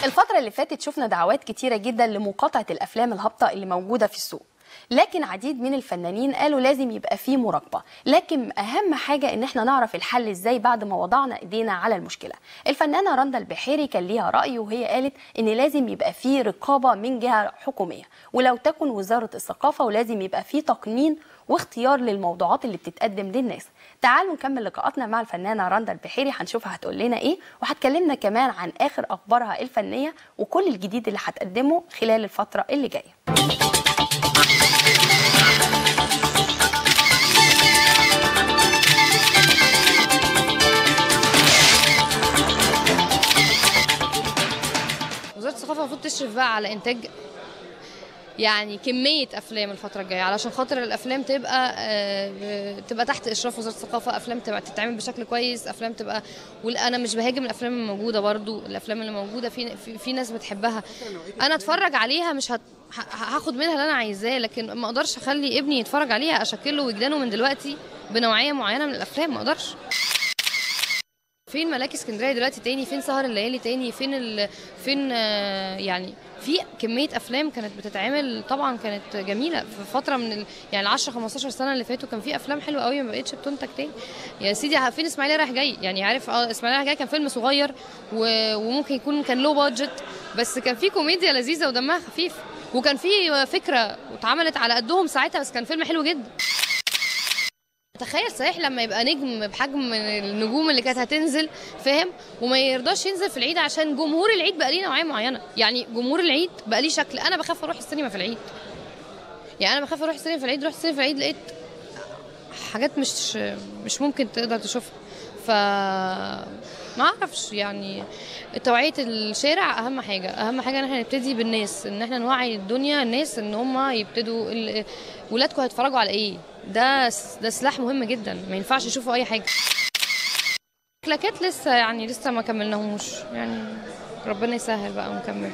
الفترة اللي فاتت شفنا دعوات كتيرة جدا لمقاطعة الأفلام الهابطة اللي موجودة في السوق، لكن عديد من الفنانين قالوا لازم يبقى فيه مراقبة، لكن أهم حاجة إن احنا نعرف الحل إزاي بعد ما وضعنا إيدينا على المشكلة. الفنانة رندا البحيري كان ليها رأي، وهي قالت إن لازم يبقى فيه رقابة من جهة حكومية، ولو تكن وزارة الثقافة، ولازم يبقى فيه تقنين واختيار للموضوعات اللي بتتقدم للناس. تعالوا نكمل لقاءاتنا مع الفنانة رندا البحيري، هنشوفها هتقول لنا ايه، وهتكلمنا كمان عن آخر أخبارها الفنية وكل الجديد اللي هتقدمه خلال الفترة اللي جاية. وزارة الثقافة المفروض تشرف بقى على إنتاج يعني كمية أفلام الفترة الجاية، علشان خاطر الأفلام تبقى تحت إشراف وزارة الثقافة، أفلام تبقى تتعمل بشكل كويس، أفلام تبقى. وأنا مش بهاجم الأفلام الموجودة، برضو الأفلام اللي موجودة في ناس بتحبها، أنا أتفرج عليها، مش هاخد منها اللي أنا عايزاه، لكن ما أقدرش أخلي ابني يتفرج عليها أشكله وجدانه من دلوقتي بنوعية معينة من الأفلام، ما أقدرش. فين ملاكي اسكندريه دلوقتي تاني؟ فين سهر الليالي تاني؟ فين يعني في كميه افلام كانت بتتعمل، طبعا كانت جميله في فتره من يعني 10 15 سنه اللي فاتوا، كان في افلام حلوه قوي ما بقتش بتنتج تاني. يا سيدي فين اسماعيليه رايح جاي؟ يعني عارف اسماعيليه رايح جاي كان فيلم صغير وممكن يكون كان لو بادجت، بس كان في كوميديا لذيذه ودمها خفيف، وكان في فكره واتعملت على قدهم ساعتها، بس كان فيلم حلو جدا. تخيل صحيح لما يبقى نجم بحجم النجوم اللي كانت هتنزل، فاهم، وما يرضاش ينزل في العيد عشان جمهور العيد بقى ليه نوعيه معينه، يعني جمهور العيد بقى ليه شكل. انا بخاف اروح السينما في العيد، يعني انا بخاف اروح السينما في العيد، رحت السينما في العيد لقيت حاجات مش ممكن تقدر تشوفها. ف ما اعرفش، يعني توعيه الشارع اهم حاجه، اهم حاجه ان احنا نبتدي بالناس، ان احنا نوعي الدنيا، الناس ان هم يبتدوا ولادكم هيتفرجوا على ايه، ده سلاح مهم جدا، ما ينفعش يشوفوا اي حاجه. كلاكات لسه ما كملناهوش، يعني ربنا يسهل بقى ونكمل.